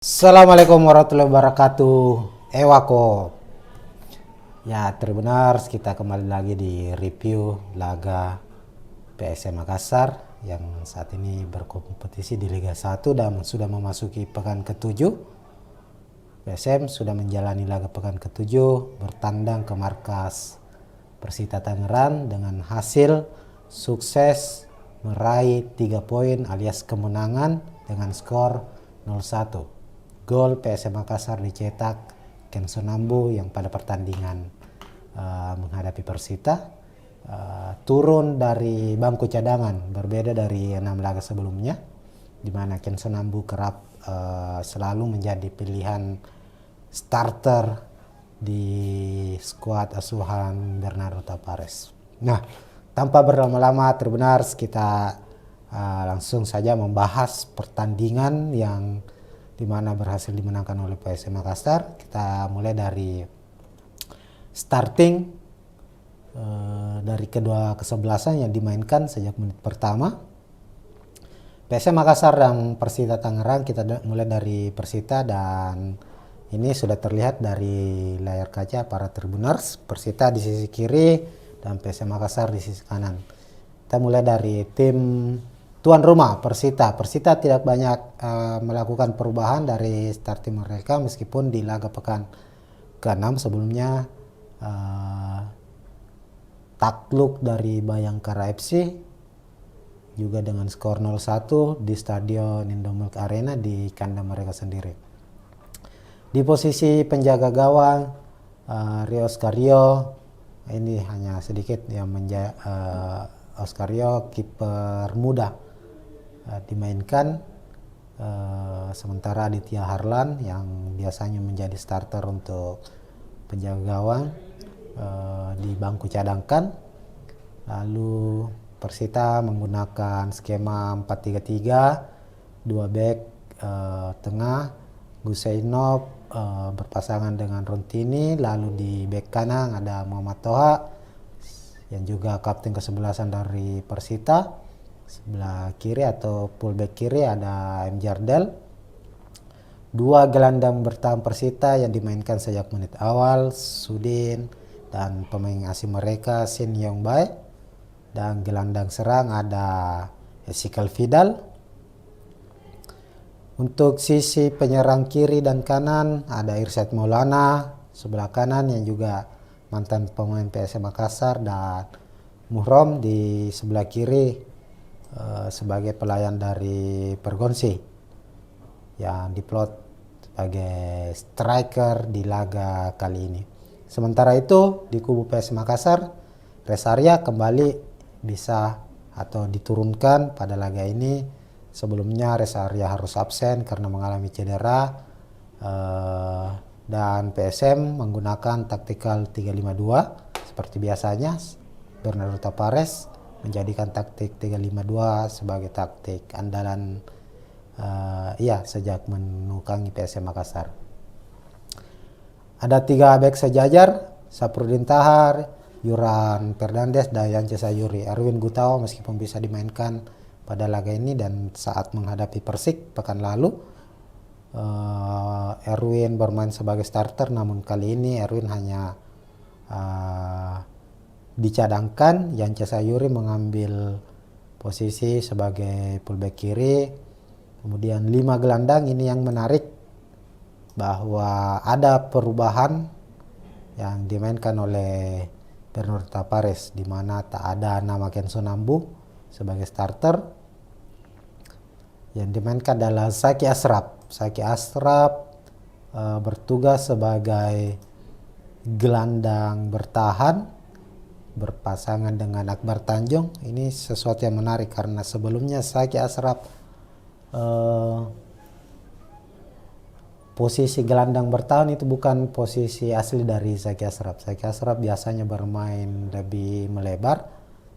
Assalamualaikum warahmatullahi wabarakatuh. Ewako. Ya, terbenar kita kembali lagi di review laga PSM Makassar yang saat ini berkompetisi di Liga 1 dan sudah memasuki pekan ke-7. PSM sudah menjalani laga pekan ke-7 bertandang ke markas Persita Tangerang dengan hasil sukses meraih 3 poin alias kemenangan dengan skor 0-1. Gol PSM Makassar dicetak Kenson Nambu yang pada pertandingan menghadapi Persita turun dari bangku cadangan, berbeda dari 6 laga sebelumnya di mana Kenson Nambu kerap selalu menjadi pilihan starter di skuad asuhan Bernardo Tapares. Nah, tanpa berlama-lama terbenar kita langsung saja membahas pertandingan yang dimana berhasil dimenangkan oleh PSM Makassar. Kita mulai dari starting dari kedua kesebelasan yang dimainkan sejak menit pertama. PSM Makassar dan Persita Tangerang, kita mulai dari Persita dan ini sudah terlihat dari layar kaca para tribuners. Persita di sisi kiri dan PSM Makassar di sisi kanan. Kita mulai dari tim tuan rumah Persita. Persita tidak banyak melakukan perubahan dari starting mereka meskipun di laga pekan ke-6 sebelumnya takluk dari Bayangkara FC juga dengan skor 0-1 di Stadion Indomilk Arena di kandang mereka sendiri. Di posisi penjaga gawang Rio Oscario, ini hanya sedikit yang Oscario kiper muda dimainkan, sementara Aditya Harlan yang biasanya menjadi starter untuk penjaga gawang di bangku cadangkan. Lalu Persita menggunakan skema 4-3-3, 2 back tengah, Gusainov berpasangan dengan Rontini, lalu di back kanan ada Muhammad Toha yang juga kapten kesebelasan dari Persita. Sebelah kiri atau fullback kiri ada M. Jardel. 2 gelandang bertahan Persita yang dimainkan sejak menit awal, Sudin dan pemain asing mereka Shin Yong Bae. Dan gelandang serang ada Ezekiel Vidal. Untuk sisi penyerang kiri dan kanan ada Irsyad Maulana sebelah kanan yang juga mantan pemain PSM Makassar, dan Muhrom di sebelah kiri sebagai pelayan dari Pergonsi yang diplot sebagai striker di laga kali ini. Sementara itu di kubu PSM Makassar, Resaria kembali bisa atau diturunkan pada laga ini. Sebelumnya Resaria harus absen karena mengalami cedera, dan PSM menggunakan taktikal 3-5-2 seperti biasanya. Bernardo Tapares menjadikan taktik 3-5-2 sebagai taktik andalan sejak menukangi PSM Makassar. Ada 3 bek sejajar, Saprudin Tahar, Yuran Fernandes dan Yance Sayuri. Erwin Gutawa meskipun bisa dimainkan pada laga ini dan saat menghadapi Persik pekan lalu, Erwin bermain sebagai starter, namun kali ini Erwin hanya dicadangkan. Yance Sayuri mengambil posisi sebagai fullback kiri. Kemudian 5 gelandang, ini yang menarik bahwa ada perubahan yang dimainkan oleh Bernardo Tapares, di mana tak ada nama Kenson Nambu sebagai starter. Yang dimainkan adalah Zaki Ashraf. Zaki Ashraf bertugas sebagai gelandang bertahan berpasangan dengan Akbar Tanjung. Ini sesuatu yang menarik karena sebelumnya Zaki Ashraf posisi gelandang bertahan itu bukan posisi asli dari Zaki Ashraf. Zaki Ashraf biasanya bermain lebih melebar,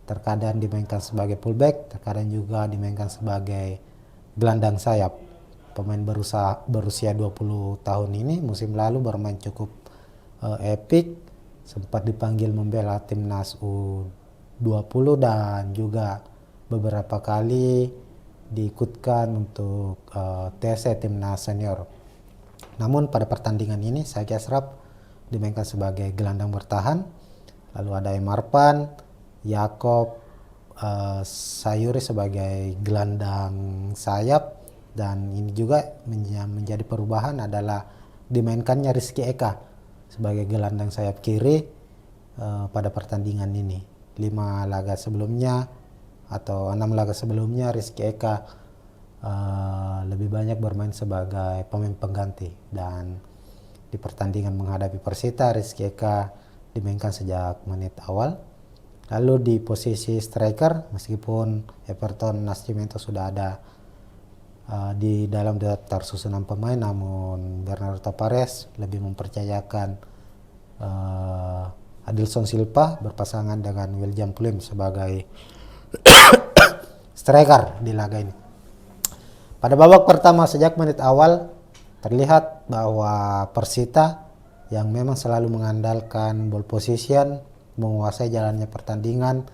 terkadang dimainkan sebagai fullback, terkadang juga dimainkan sebagai gelandang sayap. Pemain berusia 20 tahun ini musim lalu bermain cukup epik, sempat dipanggil membela timnas U20 dan juga beberapa kali diikutkan untuk TC timnas senior. Namun pada pertandingan ini Sagi Ashraf dimainkan sebagai gelandang bertahan. Lalu ada Emarpan, Yakob, Sayuri sebagai gelandang sayap, dan ini juga menjadi perubahan adalah dimainkannya Rizky Eka sebagai gelandang sayap kiri pada pertandingan ini. 5 laga sebelumnya atau 6 laga sebelumnya Rizky Eka lebih banyak bermain sebagai pemain pengganti, dan di pertandingan menghadapi Persita Rizky Eka dimainkan sejak menit awal. Lalu di posisi striker, meskipun Everton Nascimento sudah ada di dalam daftar susunan pemain, namun Bernardo Tavares lebih mempercayakan Adilson Silva berpasangan dengan William Pluim sebagai striker di laga ini. Pada babak pertama sejak menit awal terlihat bahwa Persita yang memang selalu mengandalkan ball position, menguasai jalannya pertandingan.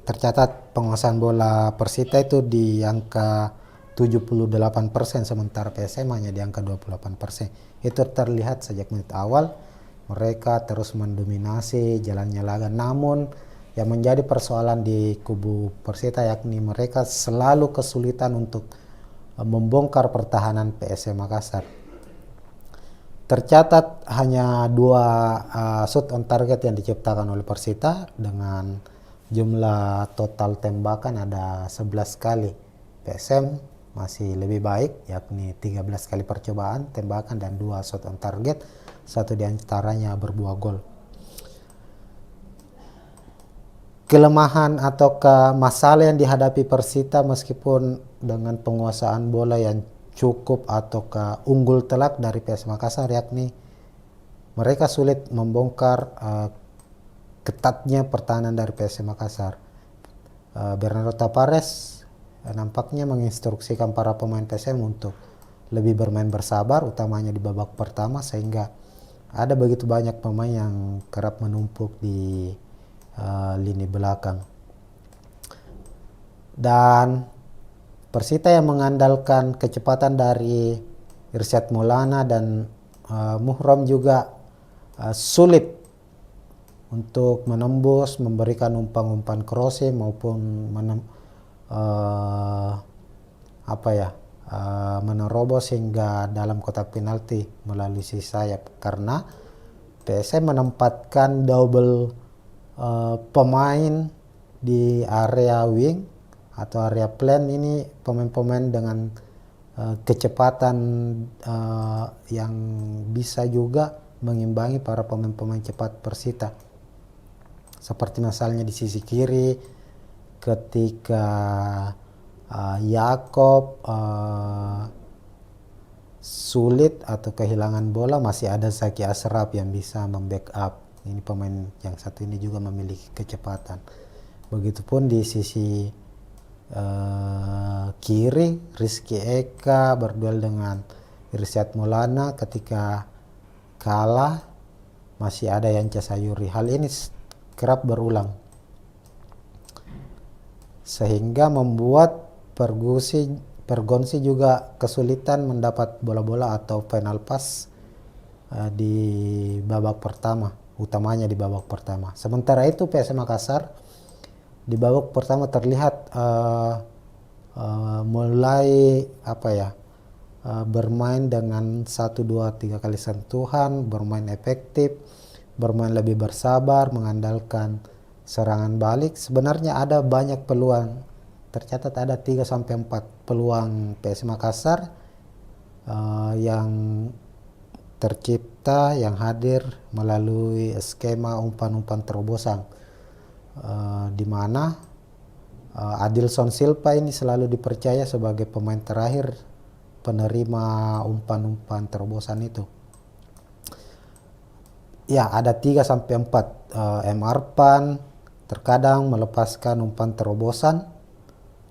Tercatat penguasaan bola Persita itu di angka 78%, sementara PSM hanya di angka 28%. Itu terlihat sejak menit awal. Mereka terus mendominasi jalannya laga, namun yang menjadi persoalan di kubu Persita yakni mereka selalu kesulitan untuk membongkar pertahanan PSM Makassar. Tercatat hanya 2 shot on target yang diciptakan oleh Persita dengan jumlah total tembakan ada 11 kali. PSM masih lebih baik yakni 13 kali percobaan tembakan dan 2 shot on target, 1 diantaranya berbuah gol. Kelemahan atau masalah yang dihadapi Persita meskipun dengan penguasaan bola yang cukup atau unggul telak dari PS Makassar, yakni mereka sulit membongkar ketatnya pertahanan dari PS Makassar. Bernardo Tavares nampaknya menginstruksikan para pemain PSM untuk lebih bermain bersabar, utamanya di babak pertama, sehingga ada begitu banyak pemain yang kerap menumpuk di lini belakang. Dan Persita yang mengandalkan kecepatan dari Irsyad Maulana dan Muhram juga sulit untuk menembus, memberikan umpan-umpan crossing maupun menerobos hingga dalam kotak penalti melalui sisi sayap, karena PSM menempatkan double pemain di area wing atau area plan. Ini pemain-pemain dengan kecepatan yang bisa juga mengimbangi para pemain-pemain cepat Persita. Seperti misalnya di sisi kiri ketika Yakob sulit atau kehilangan bola, masih ada Sagi Ashraf yang bisa membackup. Ini pemain yang satu ini juga memiliki kecepatan. Begitupun di sisi kiri Rizky Eka berduel dengan Irsyad Maulana, ketika kalah masih ada Yance Sayuri. Hal ini kerap berulang sehingga membuat Pergonsi juga kesulitan mendapat bola-bola atau final pass di babak pertama, utamanya di babak pertama. Sementara itu PSM Makassar di babak pertama terlihat mulai bermain dengan 1, 2, 3 kali sentuhan, bermain efektif, bermain lebih bersabar, mengandalkan serangan balik. Sebenarnya ada banyak peluang, tercatat ada 3-4 peluang PS Makassar yang tercipta, yang hadir melalui skema umpan-umpan terobosan, di mana Adilson Silva ini selalu dipercaya sebagai pemain terakhir penerima umpan-umpan terobosan itu. Ya, ada 3-4 Emarpan terkadang melepaskan umpan terobosan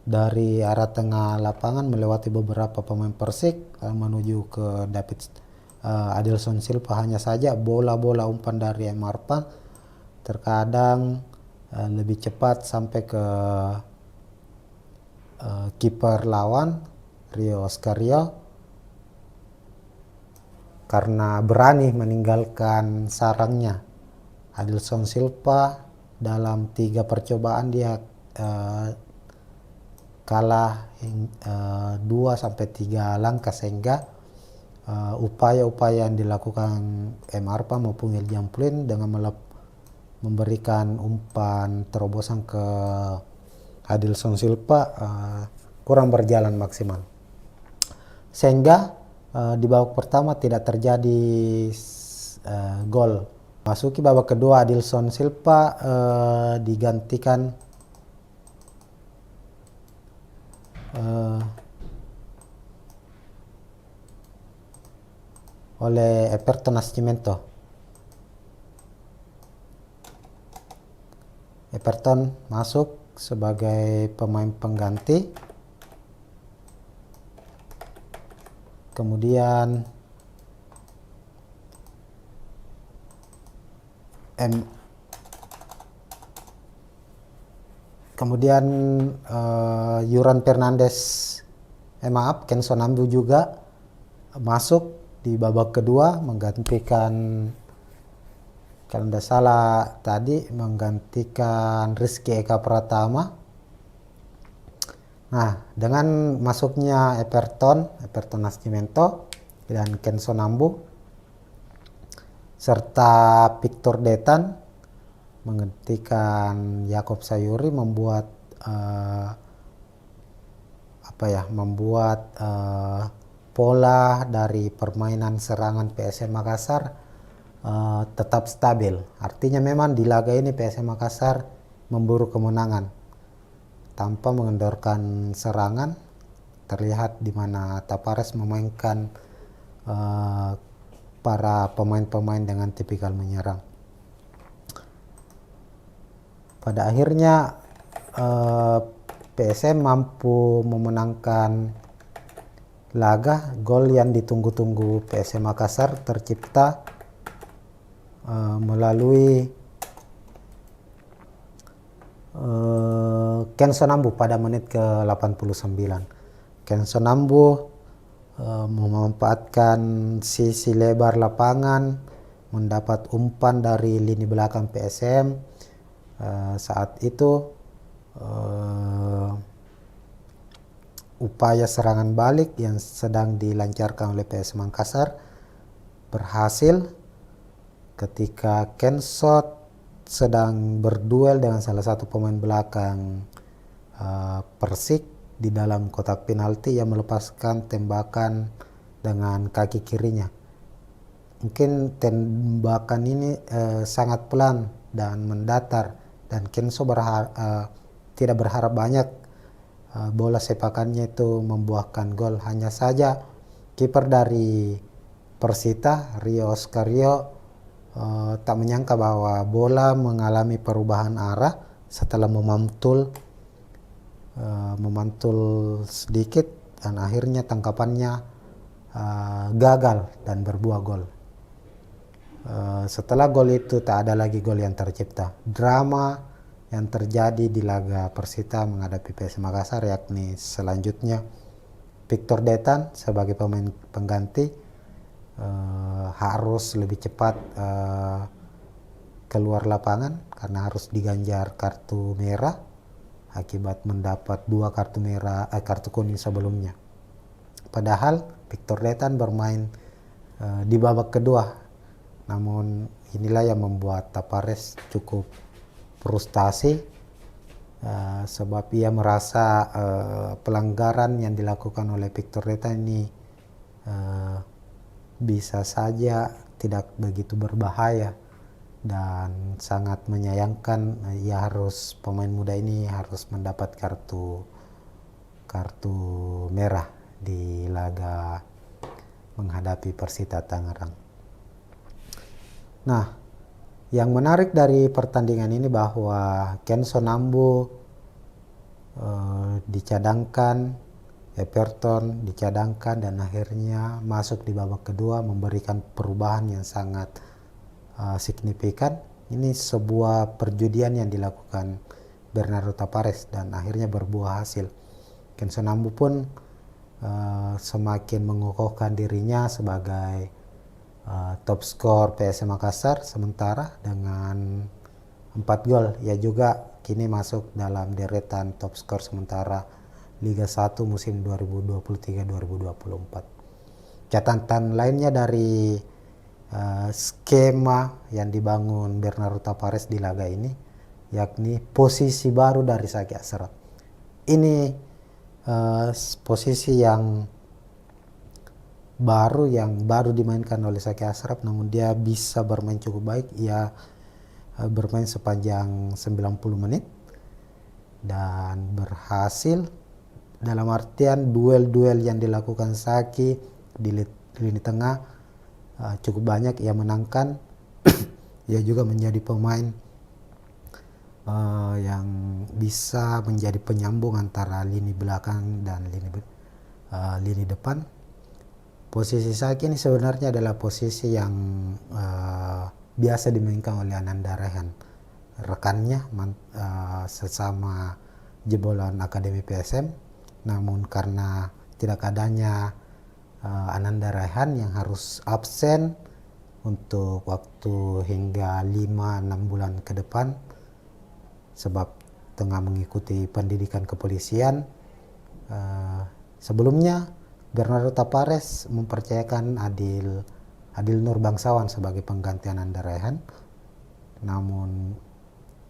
dari arah tengah lapangan melewati beberapa pemain Persik menuju ke Adilson Silva. Hanya saja bola-bola umpan dari Emarpan terkadang lebih cepat sampai ke kiper lawan Rio Oscar Rio, karena berani meninggalkan sarangnya. Adilson Silva dalam 3 percobaan dia kalah 2 sampai 3 langkah, sehingga upaya-upaya yang dilakukan M. Arfa maupun Iljan Plin dengan memberikan umpan terobosan ke Adilson Silva kurang berjalan maksimal, sehingga di babak pertama tidak terjadi gol. Masuki babak kedua, Adilson Silva digantikan oleh Everton Nascimento. Everton masuk sebagai pemain pengganti. Kemudian Yuran Fernandes, Kenso Nambu juga masuk di babak kedua menggantikan, kalau tidak salah tadi, menggantikan Rizky Eka Pratama. Nah, dengan masuknya Everton Nascimento dan Kenso Nambu serta Victor Detan menggantikan Yakob Sayuri membuat pola dari permainan serangan PSM Makassar tetap stabil. Artinya memang di laga ini PSM Makassar memburu kemenangan tanpa mengendorkan serangan. Terlihat di mana Tapares memainkan para pemain-pemain dengan tipikal menyerang. Pada akhirnya PSM mampu memenangkan laga. Gol yang ditunggu-tunggu PSM Makassar tercipta melalui Kenso Nambu pada menit ke-89. Kenso Nambu memanfaatkan sisi lebar lapangan, mendapat umpan dari lini belakang PSM. Saat itu upaya serangan balik yang sedang dilancarkan oleh PSM Makassar berhasil ketika Kenso sedang berduel dengan salah satu pemain belakang Persik di dalam kotak penalti yang melepaskan tembakan dengan kaki kirinya. Mungkin tembakan ini sangat pelan dan mendatar, dan Kenso tidak berharap banyak bola sepakannya itu membuahkan gol. Hanya saja kiper dari Persita, Rio Oscario, tak menyangka bahwa bola mengalami perubahan arah setelah memantul sedikit, dan akhirnya tangkapannya gagal dan berbuah gol. Setelah gol itu tak ada lagi gol yang tercipta. Drama yang terjadi di laga Persita menghadapi PSM Makassar, yakni selanjutnya Victor Detan sebagai pemain pengganti harus lebih cepat keluar lapangan karena harus diganjar kartu merah akibat mendapat 2 kartu kuning sebelumnya. Padahal Victor Detan bermain di babak kedua. Namun inilah yang membuat Tapares cukup frustasi sebab ia merasa pelanggaran yang dilakukan oleh Victor Detan ini bisa saja tidak begitu berbahaya, dan sangat menyayangkan pemain muda ini harus mendapat kartu merah di laga menghadapi Persita Tangerang. Nah, yang menarik dari pertandingan ini bahwa Kenso Nambu dicadangkan, Everton dicadangkan, dan akhirnya masuk di babak kedua memberikan perubahan yang sangat signifikan. Ini sebuah perjudian yang dilakukan Bernardo Tapares dan akhirnya berbuah hasil. Kenso Nambu pun semakin mengokohkan dirinya sebagai top skor PSM Makassar sementara dengan 4 gol. Ia juga kini masuk dalam deretan top skor sementara Liga 1 musim 2023-2024. Catatan lainnya dari skema yang dibangun Bernardo Tavares di laga ini, yakni posisi baru dari Zaki Ashraf. Ini posisi yang baru dimainkan oleh Zaki Ashraf, namun dia bisa bermain cukup baik. Ia bermain sepanjang 90 menit dan berhasil, dalam artian duel-duel yang dilakukan Zaki di lini tengah cukup banyak ia menangkan. Ia juga menjadi pemain yang bisa menjadi penyambung antara lini belakang dan lini depan. Posisi Zaki ini sebenarnya adalah posisi yang biasa dimainkan oleh Ananda Rehan, rekannya sesama jebolan Akademi PSM. Namun karena tidak adanya Ananda Rehan yang harus absen untuk waktu hingga 5-6 bulan ke depan sebab tengah mengikuti pendidikan kepolisian. Sebelumnya Bernardo Tavares mempercayakan Adil Nur Bangsawan sebagai pengganti Ananda Rehan, namun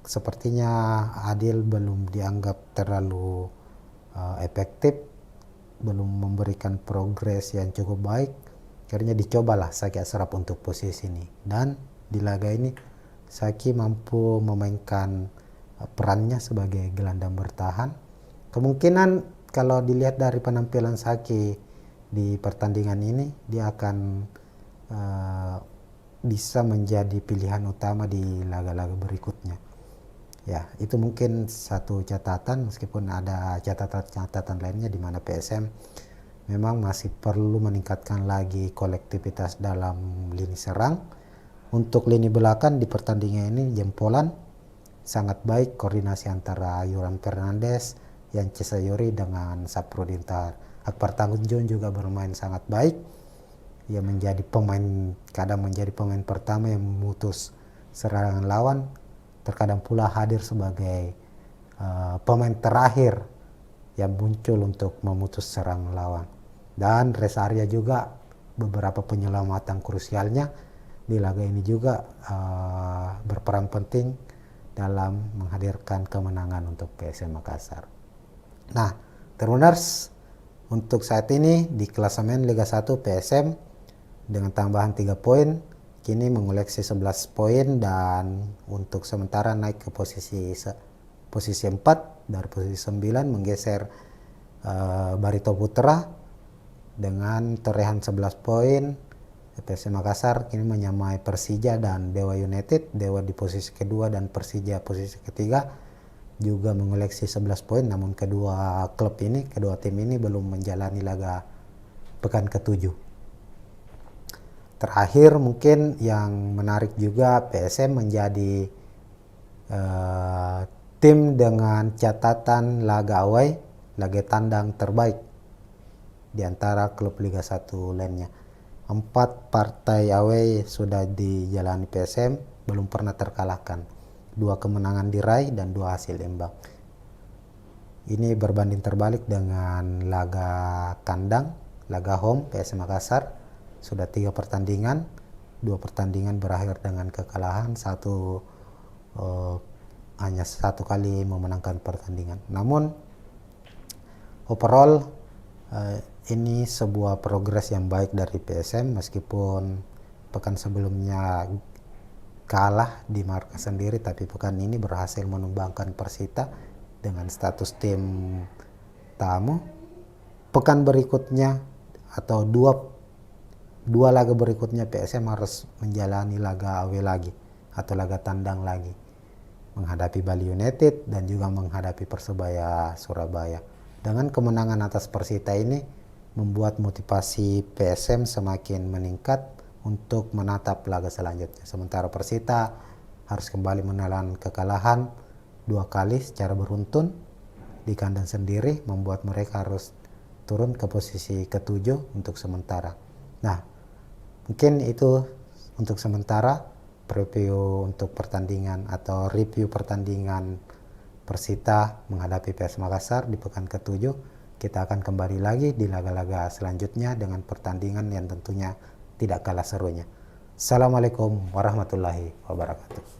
sepertinya Adil belum dianggap terlalu efektif, belum memberikan progres yang cukup baik. Akhirnya dicobalah Zaki Ashraf untuk posisi ini, dan di laga ini Zaki mampu memainkan perannya sebagai gelandang bertahan. Kemungkinan kalau dilihat dari penampilan Zaki di pertandingan ini, dia akan bisa menjadi pilihan utama di laga-laga berikutnya. Ya, itu mungkin satu catatan, meskipun ada catatan-catatan lainnya di mana PSM memang masih perlu meningkatkan lagi kolektivitas dalam lini serang. Untuk lini belakang di pertandingan ini jempolan, sangat baik koordinasi antara Yoran Fernandes, Yance Sayuri dengan Saprudin Tahar. Akbar Tanjung juga bermain sangat baik. Ia kadang menjadi pemain pertama yang memutus serangan lawan, terkadang pula hadir sebagai pemain terakhir yang muncul untuk memutus serang lawan. Dan rest area juga beberapa penyelamatan krusialnya di laga ini juga berperan penting dalam menghadirkan kemenangan untuk PSM Makassar. Nah, Tribuners, untuk saat ini di klasemen Liga 1 PSM dengan tambahan 3 poin kini mengoleksi 11 poin, dan untuk sementara naik ke posisi 4 dari posisi 9, menggeser Barito Putra dengan torehan 11 poin. PSM Makassar kini menyamai Persija dan Dewa United. Dewa di posisi kedua dan Persija posisi ketiga juga mengoleksi 11 poin, namun kedua tim ini belum menjalani laga pekan ke-7. Terakhir mungkin yang menarik juga, PSM menjadi tim dengan catatan laga tandang terbaik di antara klub Liga 1 lainnya. 4 partai away sudah dijalani PSM, belum pernah terkalahkan. 2 kemenangan diraih dan 2 hasil imbang. Ini berbanding terbalik dengan laga kandang, laga home PSM Makassar. Sudah 3 pertandingan, 2 pertandingan berakhir dengan kekalahan, hanya 1 kali memenangkan pertandingan. Namun overall ini sebuah progres yang baik dari PSM, meskipun pekan sebelumnya kalah di markas sendiri, tapi pekan ini berhasil menumbangkan Persita dengan status tim tamu. Pekan berikutnya atau dua laga berikutnya PSM harus menjalani laga away lagi atau laga tandang lagi, menghadapi Bali United dan juga menghadapi Persebaya Surabaya. Dengan kemenangan atas Persita ini membuat motivasi PSM semakin meningkat untuk menatap laga selanjutnya. Sementara Persita harus kembali menelan kekalahan 2 kali secara beruntun di kandang sendiri, membuat mereka harus turun ke posisi ke-7 untuk sementara. Nah, Mungkin itu untuk sementara preview untuk pertandingan atau review pertandingan Persita menghadapi PS Makassar di pekan ke-7. Kita akan kembali lagi di laga-laga selanjutnya dengan pertandingan yang tentunya tidak kalah serunya. Assalamualaikum warahmatullahi wabarakatuh.